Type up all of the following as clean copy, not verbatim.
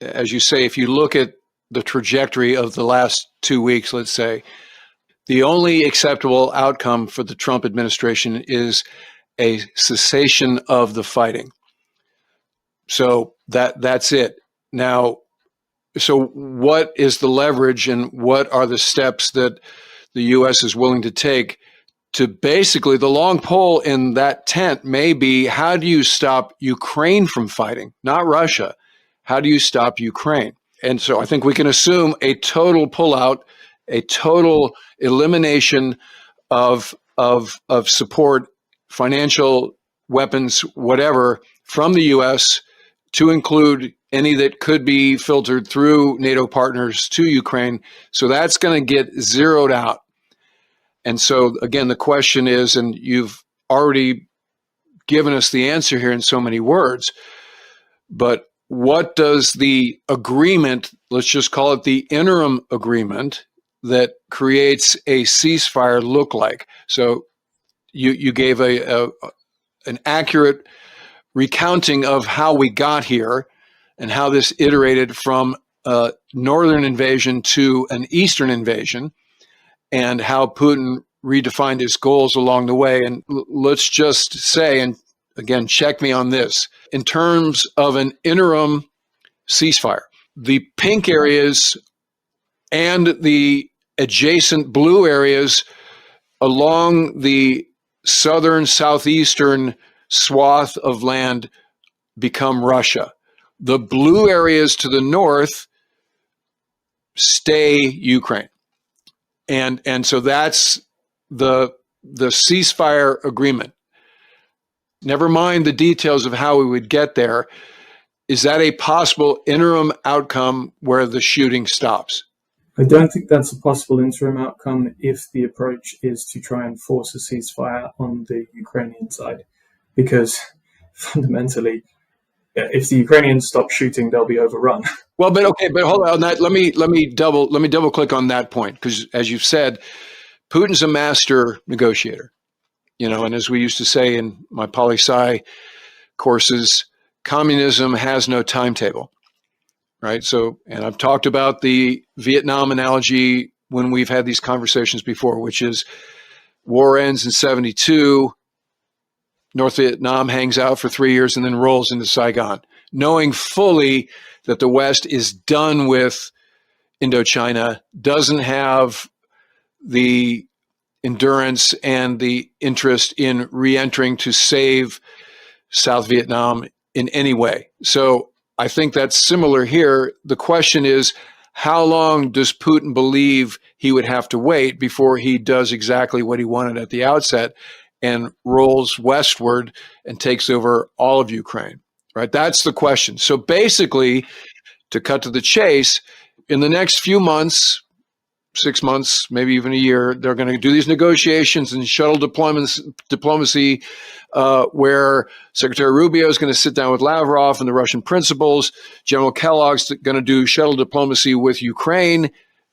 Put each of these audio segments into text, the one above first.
as you say, if you look at the trajectory of the last 2 weeks, let's say, the only acceptable outcome for the Trump administration is a cessation of the fighting. So that's it. Now, so what is the leverage and what are the steps that the U.S. is willing to take to basically, the long pole in that tent may be, how do you stop Ukraine from fighting, not Russia? How do you stop Ukraine? And so I think we can assume a total pullout, a total elimination of support, financial, weapons, whatever, from the U.S., to include any that could be filtered through NATO partners to Ukraine. So that's going to get zeroed out. And so, again, the question is, and you've already given us the answer here in so many words, but what does the agreement, let's just call it the interim agreement, that creates a ceasefire look like? So you gave an accurate recounting of how we got here and how this iterated from a northern invasion to an eastern invasion, and how Putin redefined his goals along the way. And let's just say, and again, check me on this, in terms of an interim ceasefire, the pink areas and the adjacent blue areas along the southern, southeastern swath of land become Russia. The blue areas to the north stay Ukraine. And so that's the ceasefire agreement. Never mind the details of how we would get there. Is that a possible interim outcome where the shooting stops? I don't think that's a possible interim outcome if the approach is to try and force a ceasefire on the Ukrainian side, because fundamentally, if the Ukrainians stop shooting, they'll be overrun. Well, but hold on that. Let me double click on that point, because as you've said, Putin's a master negotiator. And as we used to say in my poli-sci courses, communism has no timetable, right? So, and I've talked about the Vietnam analogy when we've had these conversations before, which is war ends in 1972. North Vietnam hangs out for 3 years and then rolls into Saigon, knowing fully that the West is done with Indochina, doesn't have the endurance and the interest in re-entering to save South Vietnam in any way. So I think that's similar here. The question is, how long does Putin believe he would have to wait before he does exactly what he wanted at the outset and rolls westward and takes over all of Ukraine, right? That's the question. So basically, to cut to the chase, in the next few months, 6 months, maybe even a year, they're going to do these negotiations and shuttle diplomacy, where Secretary Rubio is going to sit down with Lavrov and the Russian principals. General Kellogg's going to do shuttle diplomacy with Ukraine.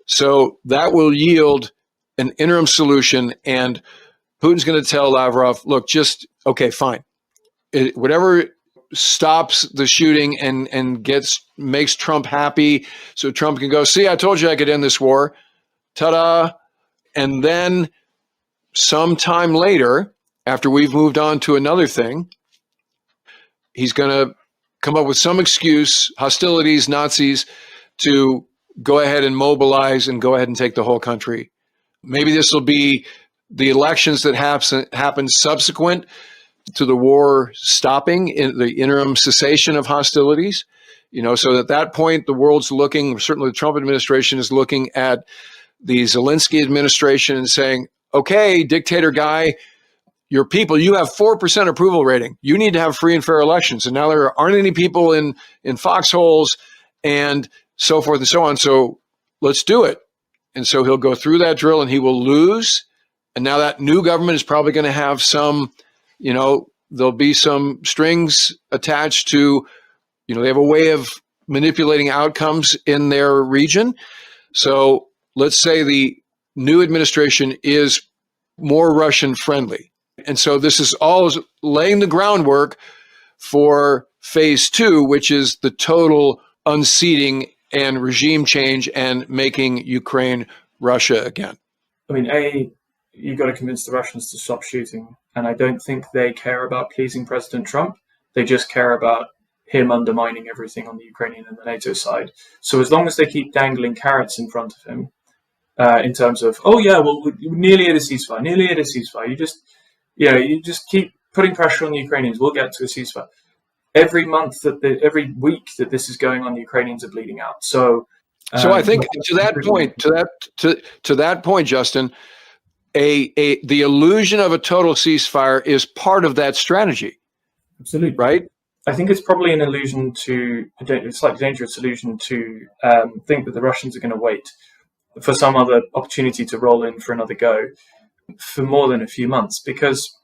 So that will yield an interim solution, and Putin's going to tell Lavrov, look, okay, fine. Whatever stops the shooting and makes Trump happy so Trump can go, see, I told you I could end this war. Ta-da. And then sometime later, after we've moved on to another thing, he's going to come up with some excuse, hostilities, Nazis, to go ahead and mobilize and go ahead and take the whole country. Maybe this will be the elections that happen subsequent to the war stopping, in the interim cessation of hostilities, so at that point, the world's looking, certainly the Trump administration is looking at the Zelensky administration and saying, okay, dictator guy, your people, you have 4% approval rating. You need to have free and fair elections. And now there aren't any people in foxholes and so forth and so on. So let's do it. And so he'll go through that drill and he will lose. And now that new government is probably going to have some, there'll be some strings attached to, they have a way of manipulating outcomes in their region. So let's say the new administration is more Russian friendly. And so this is all laying the groundwork for phase 2, which is the total unseating and regime change and making Ukraine Russia again? I mean, you've got to convince the Russians to stop shooting. And I don't think they care about pleasing President Trump. They just care about him undermining everything on the Ukrainian and the NATO side. So as long as they keep dangling carrots in front of him, in terms of, oh yeah, well, we're nearly at a ceasefire, you just keep putting pressure on the Ukrainians. We'll get to a ceasefire. Every week that this is going on, the Ukrainians are bleeding out. So I think to that point, Justin, the illusion of a total ceasefire is part of that strategy. Absolutely. Right? I think it's probably an illusion a slightly dangerous illusion to think that the Russians are going to wait for some other opportunity to roll in for another go for more than a few months. Because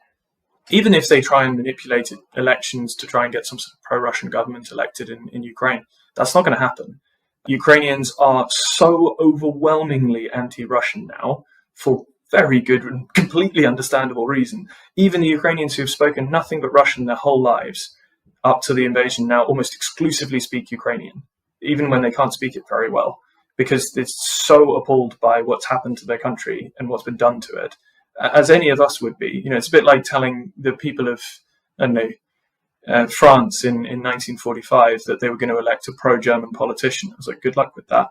even if they try and manipulate elections to try and get some sort of pro-Russian government elected in Ukraine, that's not going to happen. Ukrainians are so overwhelmingly anti-Russian now for very good and completely understandable reason. Even the Ukrainians who have spoken nothing but Russian their whole lives up to the invasion now almost exclusively speak Ukrainian, even when they can't speak it very well, because they're so appalled by what's happened to their country and what's been done to it, as any of us would be. It's a bit like telling the people of, France in 1945 that they were going to elect a pro-German politician. I was like, good luck with that.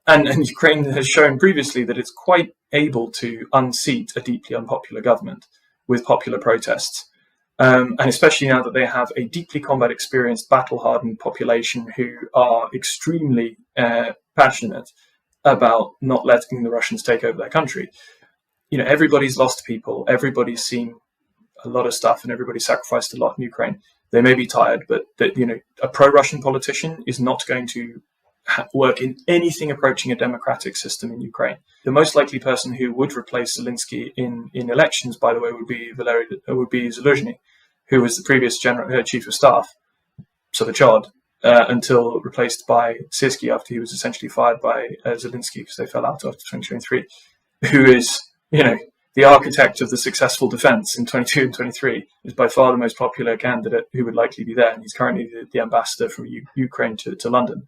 And Ukraine has shown previously that it's quite able to unseat a deeply unpopular government with popular protests. And especially now that they have a deeply combat experienced, battle-hardened population who are extremely passionate about not letting the Russians take over their country. Everybody's lost people, everybody's seen a lot of stuff, and everybody sacrificed a lot in Ukraine. They may be tired, but a pro-Russian politician is not going to work in anything approaching a democratic system in Ukraine. The most likely person who would replace Zelensky in elections, by the way, would be Zaluzhny, who was the previous chief of staff, so the Chad, until replaced by Sirsky after he was essentially fired by Zelensky because they fell out after 2023, who is, the architect of the successful defense in 22 and 23, is by far the most popular candidate who would likely be there. And he's currently the ambassador from Ukraine to London.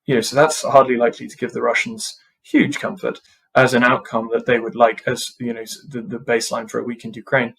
So that's hardly likely to give the Russians huge comfort as an outcome that they would like as, the baseline for a weakened Ukraine.